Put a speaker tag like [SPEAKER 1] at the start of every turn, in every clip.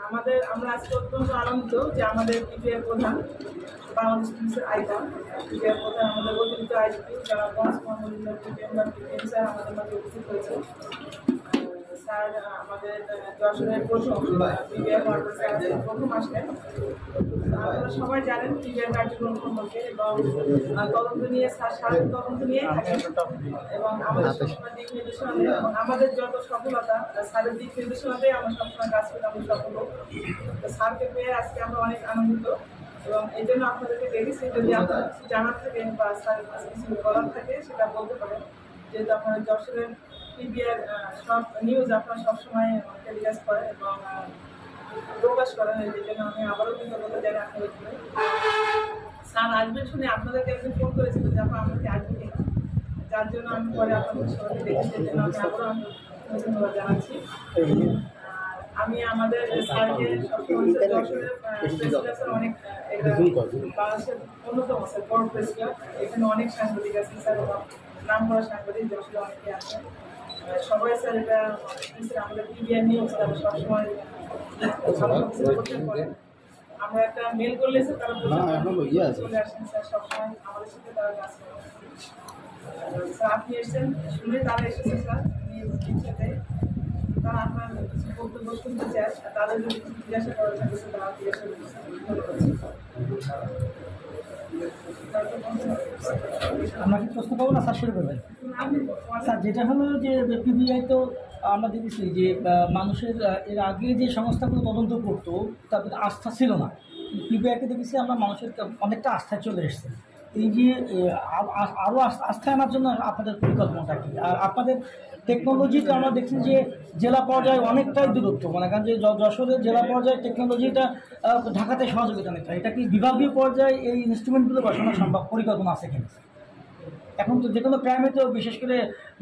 [SPEAKER 1] আমরা আজকে অত্যন্ত আনন্দিত যে আমাদের পিপিআই প্রধান বাংলাদেশ পুলিশের আইকন পিপিআই প্রধান আমাদের অতিরিক্ত আইজিপি যারা পিপিএম স্যার আমাদের মাঝে উপস্থিত হয়েছে। স্যার আমাদের যশোরের প্রথম পিপিআই প্রথম আসলেন। আপনারা সবাই জানেন পিপিআই কার্যক্রম সম্পর্কে এবং তদন্ত নিয়ে স্যার তদন্ত নিয়ে থাকেন এবং আমাদের সবসময় দিক নির্দেশনা এবং আমাদের যত সফলতা স্যারের দিক নির্দেশনাতেই আমরা সবসময় কাজ করে আমরা সফল হব। স্যারকে পেয়ে আজকে আমরা অনেক আনন্দিত এবং এই জন্য আপনাদেরকে দেখেছি যদি আপনারা কিছু জানার থাকে বা স্যারের কাছে কিছু বলার থাকে সেটা বলতে পারেন, যেহেতু আপনারা যশোরের পিপিআই সব নিউজ আপনারা সবসময় টেলিকাস্ট করেন এবং প্রকাশ করেন। এই জন্য আমি আবারও কৃতজ্ঞতা জানাই আপনাদের। স্যার আসবেন শুনে আপনাদেরকে একদিন ফোন করেছিল যে আপনার আমাকে আসবে কিনা, যার জন্য আমি পরে আপনাদের সবাইকে দেখেছি। এই জন্য আমি আবারও ধন্যবাদ জানাচ্ছি। আমি আমাদের স্যারকে সবসময় যশোরের অনেক বাংলাদেশের অন্যতম স্যার বড় প্রেস ক্লাব, এখানে অনেক সাংবাদিক আছে স্যার এবং নাম করা সাংবাদিক যশোরে অনেকে আছেন সবাই। স্যার এটা আমাদের পিবিআই নিউজ তারা সবসময় আমরা একটা মেল করলে স্যার তারা চলে আসেন স্যার সবসময় আমাদের সাথে তারা কাজ করেন। স্যার আপনি এসেছেন শুনে তারা এসেছে স্যার নিউজের সাথে তারা আপনার কিছু বক্তব্য শুনতে চায়, তাদের যদি কিছু জিজ্ঞাসা করা থাকে তারা জিজ্ঞাসা
[SPEAKER 2] আমরা কি প্রশ্ন পাবো না স্যার শুরু করবেন? স্যার যেটা হলো যে পিবিআই তো আমরা দেখেছি যে মানুষের এর আগে যে সংস্থাগুলো তদন্ত করতো তাদের আস্থা ছিল না, পিবিআইকে দেখেছি আমরা মানুষের অনেকটা আস্থায় চলে এসেছে। এই যে আরও আস্থা আনার জন্য আপনাদের পরিকল্পনাটা কী? আর আপনাদের টেকনোলজিটা আমরা দেখছি যে জেলা পর্যায়ে অনেকটাই দূরত্ব, মনে করেন যে যশোরের জেলা পর্যায়ে টেকনোলজিটা ঢাকাতে সহযোগিতা নিতে হয়, এটা কি বিভাগীয় পর্যায়ে এই ইনস্ট্রুমেন্টগুলো বসানো সম্ভব, পরিকল্পনা আছে কিনা? এখন তো যে কোনো ক্রাইমে তো বিশেষ করে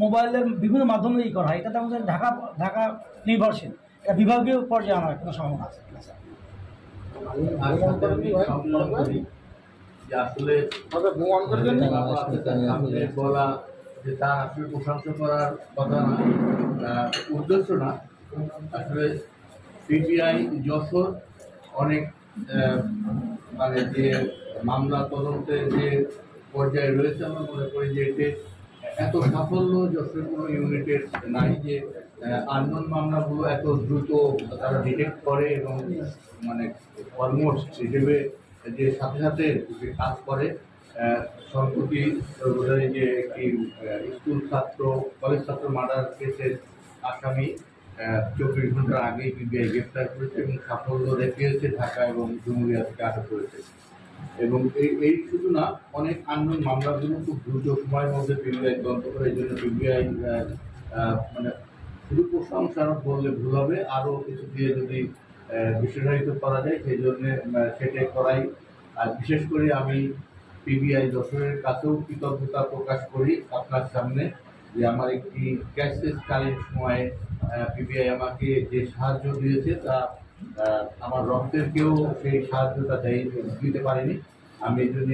[SPEAKER 2] মোবাইলের বিভিন্ন মাধ্যমে করা হয়, এটা তো আমাদের ঢাকা নির্ভরশীল, এটা বিভাগীয় পর্যায়ে আনার কোনো সম্ভাবনা আছে কিনা?
[SPEAKER 3] যে আসলে বলা যে তার আসলে প্রশংসা করার কথা না, উদ্দেশ্য না। আসলে পিপিআই যশোর অনেক মানে যে মামলা তদন্তের যে পর্যায়ে রয়েছে, আমরা মনে করি যে এতে এত সাফল্য যশোরের কোনো ইউনিটের নাই যে আননোন মামলাগুলো এত দ্রুত তারা ডিটেক্ট করে এবং মানে অলমোস্ট হিসেবে যে সাথে সাথে যে কাজ করে। সম্প্রতি যে একটি স্কুল ছাত্র কলেজ ছাত্র মার্ডার কেসের আসামি 24 ঘন্টার আগেই পিবিআই গ্রেপ্তার করেছে এবং সাফল্য দেখিয়েছে ঢাকা এবং ডুমুরিয়া থেকে আটক করেছে। এবং এই শুধু না, অনেক আননোন মামলাগুলো খুব দ্রুত সময়ের মধ্যে পিবিআই তদন্ত করে। এই জন্য পিবিআই মানে শুধু প্রশংসা বললে ভুল হবে, আরও কিছু দিয়ে যদি বিশেষায়িত করা যায় সেই জন্যে সেটাই করাই। আর বিশেষ করে আমি পিবিআই যশোরের কাছেও কৃতজ্ঞতা প্রকাশ করি আপনার সামনে যে আমার একটি ক্রাইসিসকালীন সময়ে পিবিআই আমাকে যে সাহায্য দিয়েছে তা আমার রক্তের কেউ সেই সাহায্যটা দিতে পারেনি। আমি এই জন্য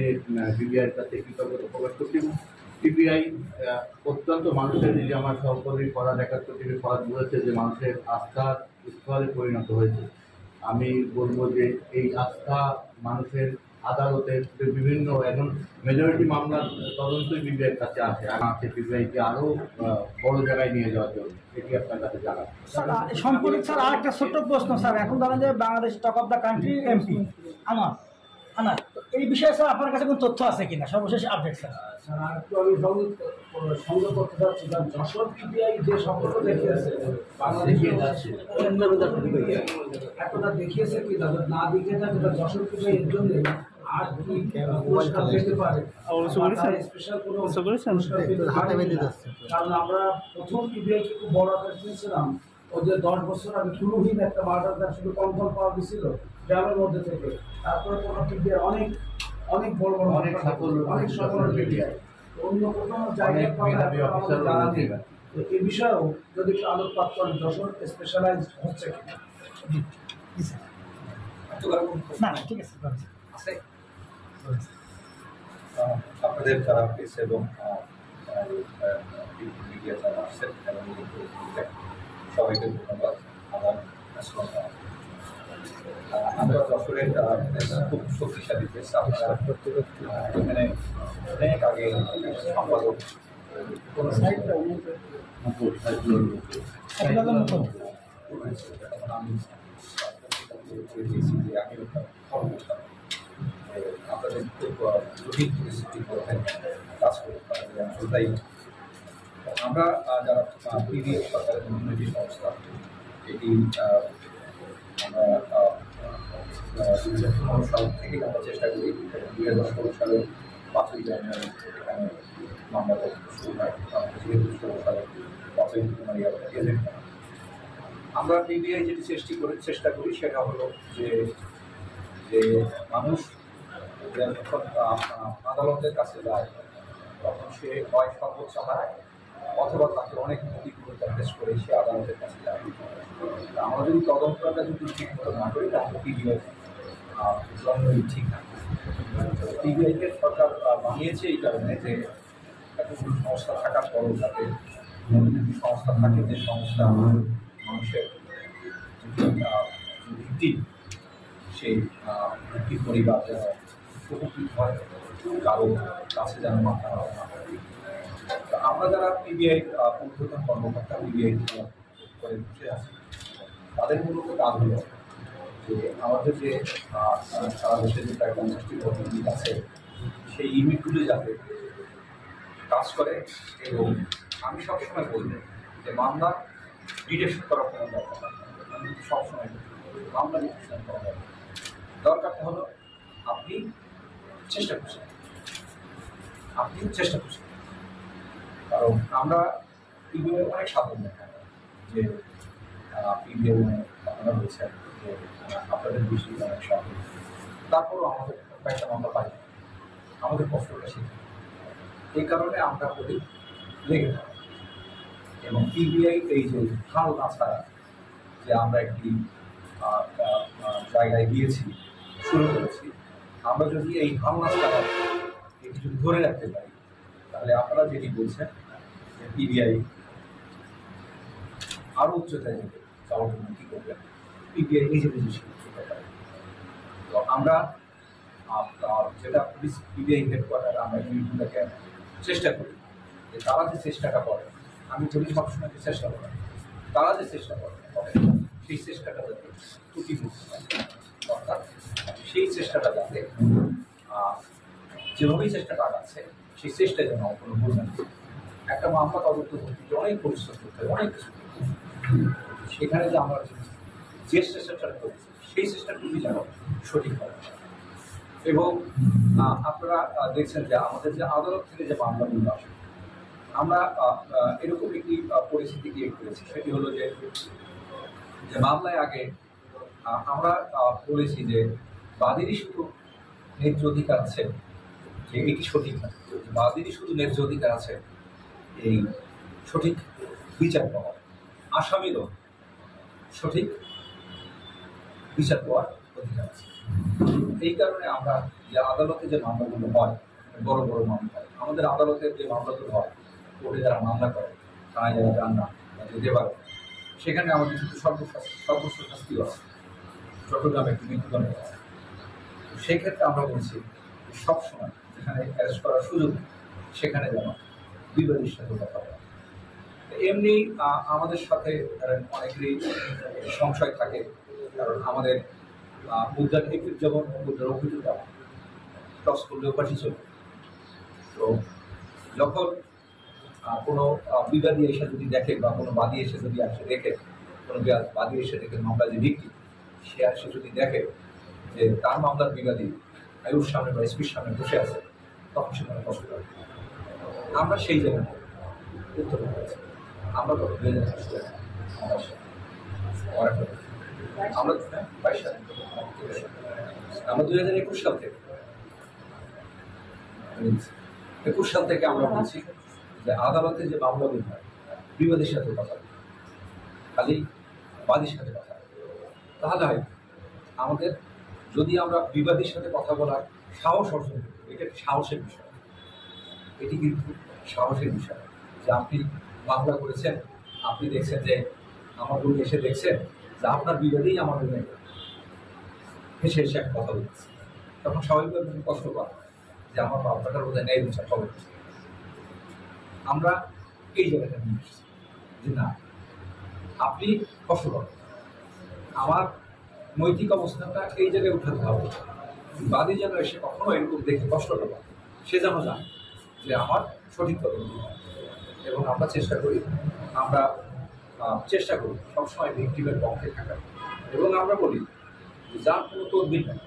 [SPEAKER 3] পিবিআইয়ের কাছে কৃতজ্ঞতা প্রকাশ করছি। পিবিআই অত্যন্ত মানুষের যে আমার সহকর্মী ফরাদ 71 টিভি ফরাদ বলেছে যে মানুষের আস্থার স্থলে পরিণত হয়েছে। আমি বলবো যে এই আস্থা মানুষের আদালতের বিভিন্ন এখন মেজরিটি মামলার তদন্তই পিবিআইয়ের কাছে আসে, আমাকে পিবিআইকে আরও বড় জায়গায় নিয়ে যাওয়ার জন্য এটি আপনার কাছে জানা।
[SPEAKER 2] সম্পর্কে স্যার আর একটা ছোট্ট প্রশ্ন স্যার, এখন জানেন যে Bangladesh talk of the country MP আমার এই বিষয়ে স্যার আপনার কাছে কোনো তথ্য আছে কিনা, সর্বশেষ আপডেট স্যার?
[SPEAKER 4] আর একটু আমি সংযোগ করতে চাচ্ছি, কারণ যশোর পিবিআই যে সফলতা দেখিয়েছে বাংলাদেশে এতটা দেখিয়েছে কি তাদের না দেখিয়ে থাকে যশোর পিবিআই এর জন্য আর কি পুরস্কার পেতে পারে, স্পেশাল কোনো কারণ আমরা প্রথম পিবিআইকে খুব বড় আকার দিয়েছিলাম ওদের 10 বছর আগে শুরুহীন একটা মার্ডার শুধু কন্ট্রোল পাওয়া গেছিল গ্রামের মধ্যে থেকে। তারপরে তোমার পিবিআই অনেক অনেক বড় বড় অনেক সফল পিবিআই অন্য কোনো জায়গায় জানা নেই। এই বিষয়েও যদি একটু আলোকপাত করেন যশোর স্পেশালাইজড হচ্ছে কিনা।
[SPEAKER 2] না ঠিক আছে
[SPEAKER 5] আপনাদের যারা প্রেস এবং মিডিয়া যারা আসছেন এবং সবাইকে ধন্যবাদ। আমার আমরা যশোরের খুব শক্তিশালী দেশ। আপনারা এখানে অনেক আগে সম্পাদক কোনো
[SPEAKER 2] আপনাদের মতো
[SPEAKER 5] আমি দিয়েছি যে আমি ফোন করতাম আপনাদের খুব জটিল পরিস্থিতির মধ্যে কাজ করতে পারি তাই আমরা যারা পিবি সরকারের বিভিন্ন যে সংস্থা এটি আমরা 2015 সাল থেকে আমরা চেষ্টা করি 2016 সালের 5ই জানুয়ারি এখানে মামলা শুরু হয় 2016 সালে 5ই জানুয়ারি এজেন্ট আমরা পিবিআই যেটি চেষ্টা করি সেটা হলো যে যে মানুষ যখন আদালতের কাছে যায় তখন সে হয় সর্বোচ্চ হারায় অথবা তাকে অনেক ক্ষতিপূরণতা ফেস করে সে আদালতের কাছে যায়। আমরা যদি তদন্তটা যদি ঠিক মতো না করি তাহলে পিবিআই জন্মই ঠিক না। পিবিআইকে সরকার বানিয়েছে এই কারণে যে এতগুলো সংস্থা থাকার পরও যাতে সংস্থা থাকে যে সংস্থা মানুষের ভিত্তি সেই ভিত্তি পরিবার যেন উপকৃত হয় কারো কাছে যেন মাথা না হয়। আমরা যারা পিবিআই ঊর্ধ্বতন কর্মকর্তা পিবিআই করে বসে আছি তাদের মূলত কাজ হলো যে আমাদের যে সারা দেশে যে প্রায় 50টি ইউনিট আছে সেই ইউনিটগুলি যাতে কাজ করে। এবং আমি সবসময় বলবো যে মামলা ডিটেকশন করার কোনো দরকার আমি সবসময় মামলা ডিটেকশন করা দরকারটা হলো আপনি চেষ্টা করছেন কারণ আমরা পিবিআই অনেক সাধারণ যে পিবিআই আপনারা বলছেন যে আপনাদের বিষয়ে অনেক সাধারণ তারপরও আমাদের কয়েকটা মামলা পাই আমাদের কষ্টটা শিখি এই কারণে আমরা বলি লেগে থাকি। এবং পিবিআই এই যে হাল না ছাড়া যে আমরা একটি জায়গায় গিয়েছি শুরু করেছি আমরা যদি এই হাল না ছাড়া এটি যদি ধরে রাখতে পারি তাহলে আপনারা যেটি বলছেন যে পিবিআই আরও উচ্চতায় যেতে যাওয়ার জন্য কী করবেন পিবিআই নিজে শিক্ষিত পারে। তো আমরা যেটা পুলিশ পিবিআই হেডকোয়ার্টার আমরা ইউনিটগুলোকে চেষ্টা করি যে তারা যে চেষ্টাটা করে আমি বলি সবসময় যে চেষ্টা করে তারা যে চেষ্টা করে সেই চেষ্টাটা যাতে ত্রুটিমুক্ত হয় অর্থাৎ সেই চেষ্টাটা যাতে যেভাবেই চেষ্টাটা আগাচ্ছে সেই চেষ্টা যেন কোনো ভুল না একটা মামলা তদন্ত করতে অনেক পরিশ্রম করতে হয় অনেক কিছু সেখানে যে আমরা যে চেষ্টাটা করেছি সেই চেষ্টাটুকুই যেন সঠিক হয়। এবং আপনারা দেখছেন যে আমাদের যে আদালত থেকে যে মামলাগুলো আসে আমরা এরকম একটি পরিস্থিতি ক্রিয়েট করেছি সেটি হলো যে মামলায় আগে আমরা বলেছি যে বাদীরই শুধু ন্যায্য অধিকার আছে যে এটি সঠিক না বাদীরই শুধু ন্যায্য অধিকার আছে এই সঠিক বিচার পাওয়ার আসামিরও সঠিক বিচার পাওয়ার অধিকার আছে। এই কারণে আমরা যে আদালতে যে মামলাগুলো হয় বড় বড় মামলা হয় আমাদের আদালতের যে মামলাগুলো হয় কোর্টে যারা মামলা করে থানায় যারা যান না যেতে পারে সেখানে আমাদের কিন্তু সর্বোচ্চ শাস্তি আছে চট্টগ্রামে একটি মৃত্যুদণ্ড আছে। সেক্ষেত্রে আমরা বলছি সবসময় যেখানে অ্যারেস্ট করার সুযোগ সেখানে যেন বিবাদীর সাথে কথা বলে। এমনি আমাদের সাথে অনেকেরই সংশয় থাকে কারণ আমাদের মুদ্রার যেমন মুদ্রার অভিযোগটা টস করলেও পাঠি চলবে। তো যখন কোনো বিবাদী এসে যদি দেখে বা কোনো বাদী এসে যদি আসে দেখে কোনো বাদী এসে দেখে মামলা যে ভিক্টিম সে আসে যদি দেখে যে তার মামলার বিবাদী আয়ুর সামনে বা এসপির সামনে বসে আছে তখন সেখানে কষ্ট করে আমরা সেই জায়গায় উত্তর করেছি আমরা তো 2000 আমরা 22 সাল আমরা 2021 সাল থেকে 21 সাল থেকে আমরা বলছি যে আদালতে যে মামলাগুলো হয় বিবাদীর সাথে কথা খালি বাদীর সাথে কথা তাহলে হয় আমাদের যদি আমরা বিবাদীর সাথে কথা বলার সাহস অর্জন করি এটা একটি সাহসের বিষয় এটি কিন্তু সাহসের বিষয় যে আপনি মামলা করেছেন আপনি দেখছেন যে আমার রুমে এসে দেখছেন যে আপনার বিবাদেই আমার রুমে হেসে হেসে এক কথা বলতেছি, তখন স্বাভাবিকভাবে তুমি কষ্ট পাবো যে আমার বাবাটার বোধহয় ন্যায় বিচার হবে। আমরা এই জায়গাটা নিয়ে এসেছি যে না, আপনি কষ্ট পাবেন, আমার নৈতিক অবস্থানটা এই জায়গায় উঠাতে হবে। বাদী যেন এসে কখনো এরকম দেখে কষ্ট পাবে, সে যেন জানে যে আমার সঠিক তদন্ত হয়। এবং আমরা চেষ্টা করি সবসময় ভিক্টিমের পক্ষে থাকার। এবং আমরা বলি যে যার কোনো তদবির নেই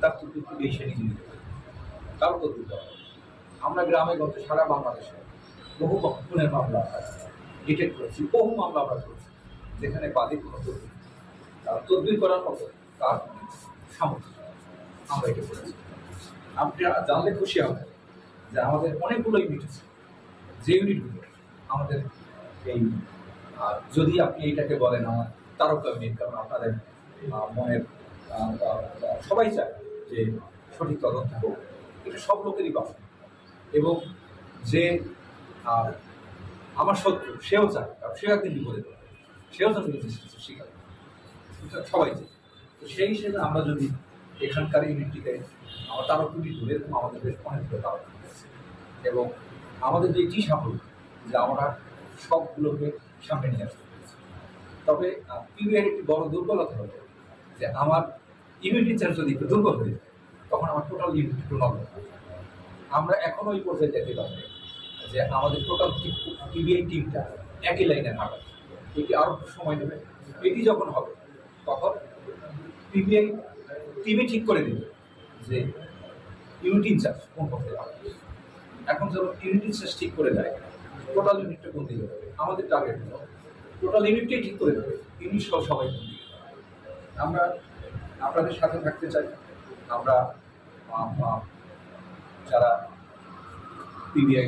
[SPEAKER 5] তার তদবির সে নিজে নিতে পারে, কারো তদবির করা। আমরা গ্রামে গঞ্জে সারা বাংলাদেশে বহু খুনের মামলা ডিটেক্ট করেছি, বহু মামলা আমরা করেছি যেখানে বাদীর কোনো তদবির, তদবির করার মতো তার সামর্থ্য, আমরা এটা করেছি। আপনি জানলে খুশি হবেন যে আমাদের অনেকগুলো ইউনিট আছে, যে ইউনিটগুলো আমাদের এই যদি আপনি এইটাকে বলেন আমার তারকা ইউনিট, কারণ আপনাদের মনের সবাই চায় যে সঠিক তদন্ত হোক, এটা সব লোকেরই বাসনা। এবং যে আমার শত্রু সেও চায়, কারণ সেও একদিন বিপদে পড়ে, সেও তো নিজের শিকার, সবাই চায়। তো সেই হিসেবে আমরা যদি এখানকার ইউনিটটিকে আমরা তারক ইউনিট ধরে, এবং আমাদের বেশ অনেকগুলো তারক ইউনিট আছে, এবং আমাদের যে এটি সাফল্য যে আমরা সবগুলোকে সামনে নিয়ে আসতে পেরেছি। তবে পিবিআইয়ের একটি বড় দুর্বলতা হলো যে আমার ইমিউনিটি চার্জ যদি একটু দুর্বল হয়ে যায়, তখন আমার টোটাল ইমিউনিটি একটু নষ্ট হয়। আমরা এখনও ওই পর্যায়ে যেতে পারবো যে আমাদের টোটাল পিবিআই টিমটা একই লাইনে হাঁটা, এটি আরও সময় নেবে। এটি যখন হবে তখন পিবিআই টিমে ঠিক করে দেবে যে ইউনিট ইনচার্জ কোন পথে যাবে। এখন যখন ইউনিট ইনচার্জ ঠিক করে দেয় টোটাল ইউনিটটা কোন দিকে যাবে, আমাদের টার্গেট হলো টোটাল ইউনিটটাই ঠিক করে দেবে ইউনিট সহ সবাই কোন দিকে যাবে। আমরা আপনাদের সাথে থাকতে চাই। আমরা যারা পিবিআই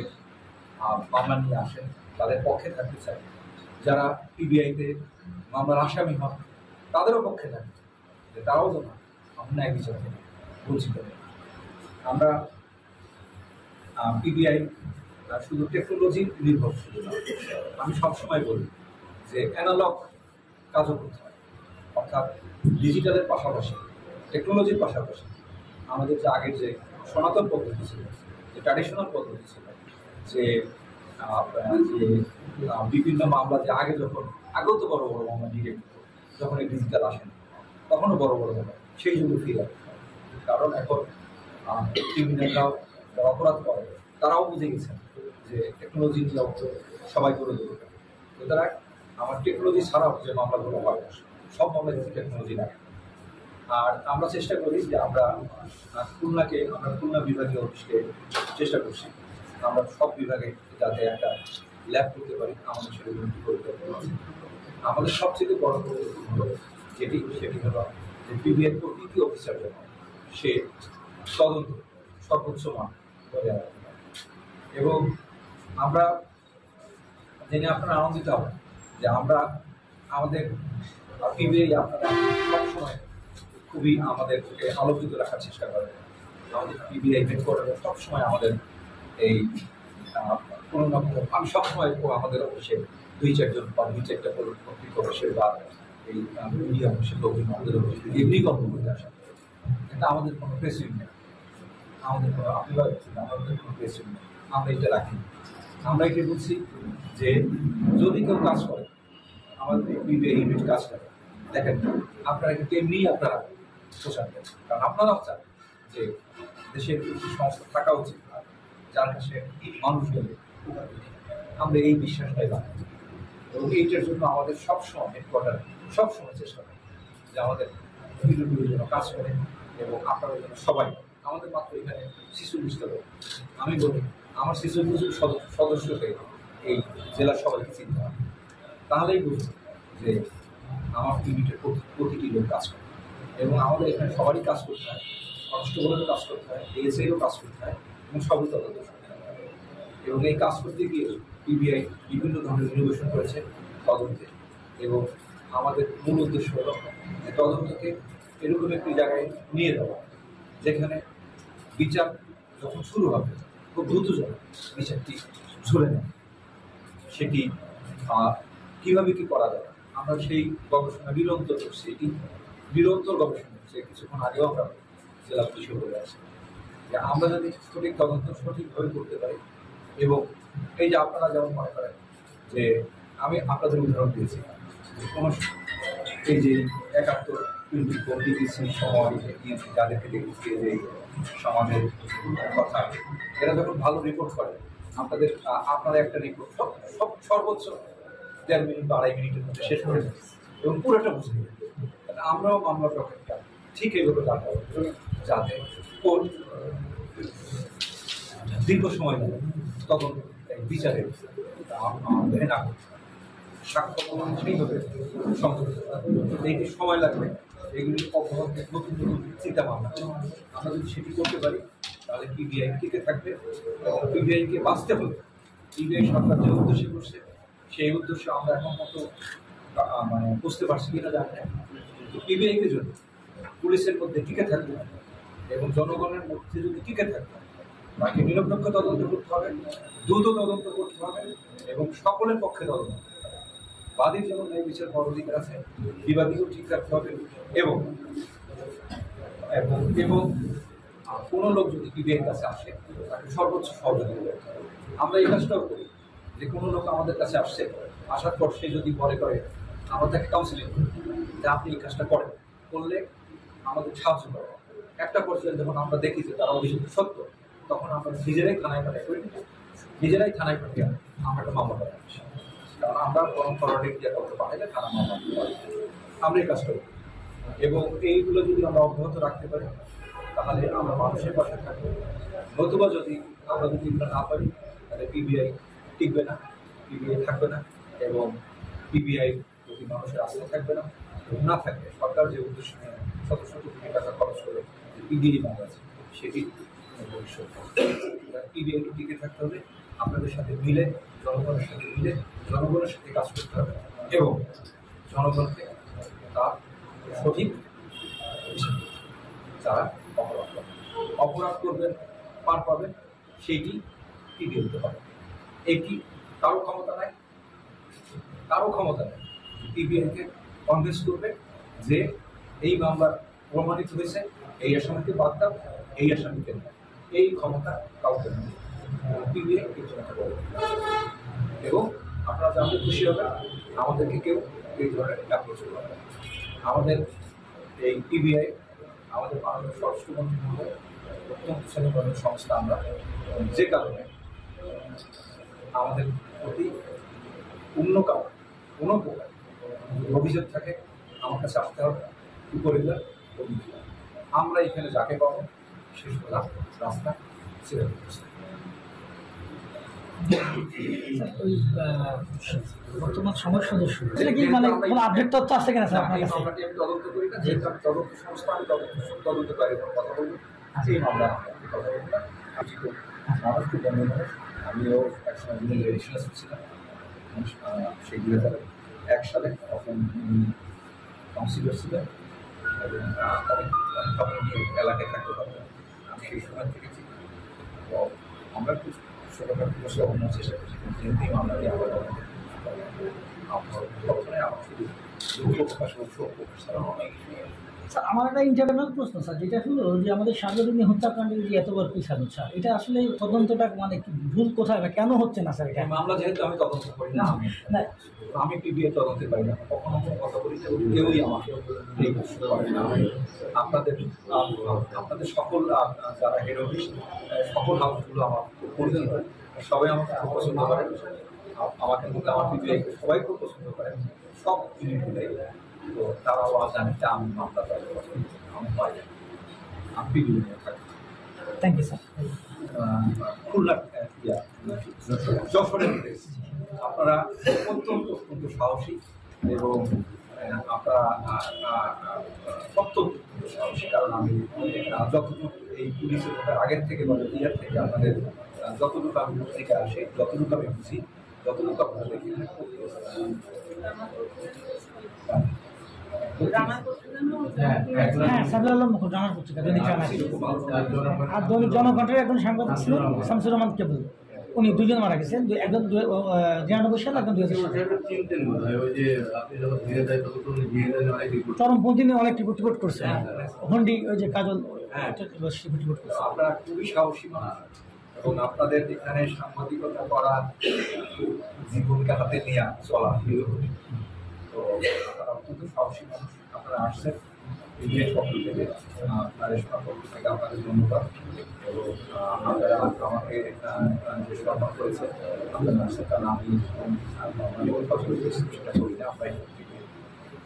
[SPEAKER 5] মামলা নিয়ে আসেন তাদের পক্ষে থাকতে চাই, যারা পিবিআইতে মামলার আসামি হন তাদেরও পক্ষে থাকতে চাই, যে তারাও যেন ন্যায় বিচার থেকে বঞ্চিত হয়। আমরা পিবিআই শুধু টেকনোলজি নির্ভরশীল না, আমি সবসময় বলি যে অ্যানালগ কাজও করতে হয়, অর্থাৎ ডিজিটালের পাশাপাশি টেকনোলজির পাশাপাশি আমাদের যে আগের যে সনাতন পদ্ধতি ছিল, যে ট্র্যাডিশনাল পদ্ধতি ছিল, যে বিভিন্ন মামলা যে আগেও তো বড় বড় মামলা ডিরেক্ট যখন এই ডিজিটাল আসেন তখনও বড় বড় মামলা সেই জন্য ফিরে আসে। কারণ এখন ক্রিমিনালরাও যারা অপরাধ করে তারাও বুঝে গেছেন যে টেকনোলজি নিয়ে সবাই করে দেবে। সুতরাং আমার টেকনোলজি ছাড়াও যে মামলাগুলো হয় সব মামলায় যদি টেকনোলজি লাগে। আর আমরা চেষ্টা করি যে আমরা খুলনা বিভাগীয় অফিসকে চেষ্টা করছি আমরা সব বিভাগে যাতে একটা ল্যাব করতে পারি, আমাদের সেটা পরিকল্পনা আছে। আমাদের সবচেয়ে বড় পরিকল্পনা হলো সেটি হলো যে পিবিআই প্রতিটি অফিসার জন্য সে তদন্ত সর্বোচ্চ মান বজায় রাখতে পারে। এবং আমরা জেনে আপনারা আনন্দিত হবেন যে আমাদের পিবিআই আপনারা সবসময় খুবই আমাদেরকে আলোকিত রাখার চেষ্টা করেন। আমাদের পিবিআই হেডকোয়ার্টারে সবসময় আমাদের এই কোনো না কোনো, আমি সবসময় আমাদের অফিসে 2-4 বা 2-4টা পত্রিকা অফিসে বা এই মিডিয়া অফিসে লোকজন আমাদের অফিসে এমনি গল্প করতে আসা, কিন্তু আমাদের কোনো প্রেস ইউনিট নেই, আমাদের কোনো আমাদের কোনো প্রেস ইউনিট নেই। আমরা এটা রাখি। আমরা এটা বলছি যে যদি কেউ কাজ করে, আমাদের পিবিআই ইউনিট কাজ করে, দেখেন আপনারা কিন্তু এমনিই আপনারা পোশাক দেন, কারণ আপনারাও চান যে দেশের একটি সংস্থা থাকা উচিত যার কাছে মানুষ গেলে আমরা এই বিশ্বাসটাই রাখি। এবং এইটার জন্য আমাদের সবসময় হেডকোয়ার্টারে সবসময় চেষ্টা করি যে আমাদের পিডব্লিউর জন্য কাজ করে এবং আপনাদের জন্য সবাই। আমাদের মাত্র এখানে 46টা লোক, আমি বলি আমার 46 সদস্যকে এই জেলার সবাইকে চিনতে হবে, তাহলেই বুঝবো যে আমার ইউনিটের প্রতিটি লোক কাজ করে। এবং আমাদের এখানে সবারই কাজ করতে হয়, কনস্টেবলেরও কাজ করতে হয়, এএসআইরও কাজ করতে হয় এবং সবই তদন্ত করতে হয়। এবং এই কাজ করতে গিয়ে পিবিআই বিভিন্ন ধরনের ইনোভেশন করেছে তদন্তে। এবং আমাদের মূল উদ্দেশ্য হলো যে তদন্তকে এরকম একটি জায়গায় নিয়ে যাওয়া যেখানে বিচার যখন শুরু হবে খুব দ্রুত যাবে বিচারটি ঝুলে নেয়, সেটি কীভাবে কী করা যাবে আমরা সেই গবেষণা নিরন্তর করছি। এটি নিরন্তর গবেষণা করছি। যে কিছুক্ষণ আগেও আমরা জেলা পুলিশে বলে আছি যে আমরা যদি সঠিক তদন্ত সঠিকভাবে করতে পারি, এবং এই যে আপনারা যেমন মনে করেন যে আমি আপনাদের উদাহরণ দিয়েছি যে কোনো এই যে 71 ডিবিসি সময় যাদেরকে দেখেছি যে সমাজের কথা, এরা যখন ভালো রিপোর্ট করে আপনারা একটা রিপোর্ট সব সর্বোচ্চ 1.5 মিনিট বা 2.5 মিনিটের মধ্যে শেষ করে দেয় এবং পুরোটা বুঝে নেবে। আমরাও মামলার পক্ষেটা ঠিক এইভাবে জানতে হবে যাতে কোর্ট দীর্ঘ সময় নেবে তখন বিচারে না সাক্ষ্য প্রমাণ সেইভাবে সংযুক্ত এইটি সময় লাগবে। এগুলি অব্যাহত নতুন নতুন চিন্তা ভাবনা আমরা যদি সেটি করতে পারি তাহলে পিবিআই টিকে থাকবে এবং পিবিআইকে বাঁচতে হলে পিবিআই সরকার যে উদ্দেশ্যে করছে সেই উদ্দেশ্য আমরা এখন মতো মানে বুঝতে পারছি কিনা জানি না। পিবিআইকে যদি পুলিশের মধ্যে টিকে থাকবে এবং জনগণের মধ্যে যদি টিকে থাকবে তাকে নিরপেক্ষ তদন্ত করতে হবে, দ্রুত তদন্ত করতে হবে এবং সকলের পক্ষে তদন্ত করতে হবে। বাদীর যেমন ন্যায় বিচার পাওয়ার অধিকার আছে, বিবাদীকেও ঠিক রাখতে হবে এবং এবং এবং কোনো লোক যদি পিবিআইয়ের কাছে আসে তাকে সর্বোচ্চ সহযোগিতা করতে হবে। আমরা এই কাজটাও করি যে কোনো লোক আমাদের কাছে আসছে, আসার পর সে যদি মনে করে আমরা তাকে কাউন্সিলিং করি যে আপনি এই কাজটা করলে আমাদের সাহায্য করে। একটা পর্যায়ে যখন আমরা দেখি যে তারা অভিযোগ সত্য, তখন আমরা নিজেরাই থানায় পাঠিয়ে আমরা একটা মামলা করে আসি, কারণ আমরা কোনো ফরওয়ার্ডিং দিয়ে করতে পারলে থানা মামলা আমরা এই কাজটা করি। এবং এইগুলো যদি আমরা অব্যাহত রাখতে পারি তাহলে আমরা মানুষের পাশে থাকবো। নতুবা যদি আমরা যদি এগুলো না পারি তাহলে পিবিআই টিকবে না, পিবিআই থাকবে না এবং পিবিআই যদি মানুষের আস্থা থাকবে না, না থাকবে সরকার যে উদ্দেশ্য নিয়ে শত শত কোটি টাকা খরচ করে পিবিআই মামলা আছে সেটি ভবিষ্যৎ। পিবিআইকে টিকে থাকতে হবে, আপনাদের সাথে মিলে জনগণের সাথে মিলে জনগণের সাথে কাজ করতে হবে এবং জনগণকে তার সঠিক যারা অপরাধ করবেন পার পাবেন সেইটি পিবিআই দিতে হবে। এটি কারো ক্ষমতা নাই পিবিআইকে কনভিন্স করবে যে এই মামলা প্রমাণিত হয়েছে, এই আসামিকে বাদ দাও, এই আসামিকে না, এই ক্ষমতা কাউকে নেই। পিবিআই কিছু একটা বলবে এবং আপনারা জানতে খুশি হবেন আমাদেরকে কেউ এই ধরনের অ্যাপ্রোচ করবে। আমাদের এই পিবিআই আমাদের মাননীয় স্বরাষ্ট্রমন্ত্রী মহোদয় অত্যন্ত শ্রেণীবদ্ধ সংস্থা আমরা, যে কারণে আমাদের প্রতি অন্য কারণ কোনো প্রকার অভিযোগ থাকে আমার কাছে আসতে হবে উপরের অভিযোগ। আমরা এখানে যাকে পাবো শেষ রাস্তা ছেড়ে দিচ্ছি।
[SPEAKER 2] ওই বর্তমান সমাজ সদস্য এটা কি মানে কোনো আপডেট তথ্য আছে কিনা স্যার আপনার কাছে?
[SPEAKER 5] মামলাটি আমি তদন্ত করি না, যেহেতু আমি তদন্ত সংস্থা, আমি তদন্তকারীর কথা বলবো। এই মামলা কথা বলবো না। মানুষ খুব বন্ধ মানুষ, আমিও একসময় রেজিস্ট্রেশন ছিলাম সেই 2001 সালে, তখন কাউন্সিলর ছিলেন এবং তখন এলাকায় থাকতে পারবেন। আমি সেই সময় থেকেছি। তো আমরা খুব ছোটোখাটো বসে অন্য চেষ্টা করছি, যেহেতু এই মামলাটি আমরা আমার শুধু দুঃখ প্রকাশ ও শোক প্রকাশ ছাড়া অনেক কিছু।
[SPEAKER 2] স্যার আমার একটা ইন্টারনাল প্রশ্ন স্যার, যেটা হলো যে আমাদের সার্বজনীন হত্যাকাণ্ডের যে এতবার পিছানো স্যার, এটা আসলে তদন্তটা মানে ভুল কোথায় বা কেন হচ্ছে না স্যার? এটা
[SPEAKER 5] মামলা যেহেতু আমি তদন্ত করি না, আমি পিবিআই তদন্তে পারি না, কখনো কথা বলি না, কেউই আমাকে এই প্রশ্ন করে না। আপনাদের সকল যারা হেড অফিস সকল হাউসগুলো আমার পরিচিত হয়, সবাই আমাকে খুব পছন্দ করে, আমাকে মধ্যে আমার পিবিআই সবাই খুব পছন্দ করে, সব ইউনিটগুলোই। তো তারাও জানে যে আমি মামলা আমি পাই না, আমি পিবিআই থাকি।
[SPEAKER 2] Thank you sir.
[SPEAKER 5] খুলনা যশোরের আপনারা অত্যন্ত সাহসী এবং আপনারা অত্যন্ত সাহসী, কারণ আমি যতটুকু এই পুলিশের আগের থেকে বা ইয়ার থেকে আপনাদের যতটুকু আমি পত্রিকা আসে, যতটুকু আমি বুঝি, যতটুকু আপনারা দেখি
[SPEAKER 2] হ্যাঁ সাবলাল্লাহ মুখ জানার পত্রিকা দৈনিক জানা আর দৈনিক জনকণ্ঠের একজন সাংবাদিক ছিলেন শামসুর রহমান কেবল। উনি দুজন মারা গেছেন, একজন 99 সাল, একজন 2000 সাল।
[SPEAKER 3] চিনতেন বোধ হয়, ওই যে আপনি যখন ধীরে যায় তখন তো ধীরে যায় অনেক রিপোর্ট
[SPEAKER 2] চরমপন্থী নিয়ে অনেক রিপোর্ট করছে, হন্ডি ওই যে কাজল
[SPEAKER 5] হ্যাঁ।
[SPEAKER 2] রিপোর্ট করছে।
[SPEAKER 5] আপনারা খুবই সাহসী মানুষ এবং আপনাদের এখানে সাংবাদিকতা করা, জীবনকে হাতে নিয়ে চলা, তো আপনারা অত্যন্ত সাহসী মানুষ। আপনারা আসছেন ইন্ডিয়ার পক্ষ থেকে, আপনাদের পক্ষ থেকে আপনাদের ধন্যবাদ। এবং আপনারা আমাকে যে সম্মান করেছে আপনারা আসছে, কারণ আমি কথা বলতেছি সেটা করি না, আপনাই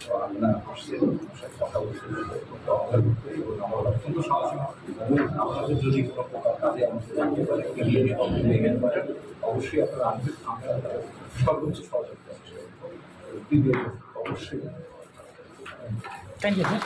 [SPEAKER 5] তো আপনারা আসছেন, আমার সাথে কথা বলছেন, তো এবং আমার অত্যন্ত সাহসী মানুষ। আপনাদের যদি কোনো প্রকার কাজে আমাদের জানতে পারে, এগিয়ে পারেন, অবশ্যই আপনারা আসবেন, আমরা সর্বোচ্চ সহযোগিতা অবশ্যই।
[SPEAKER 2] Thank you sir.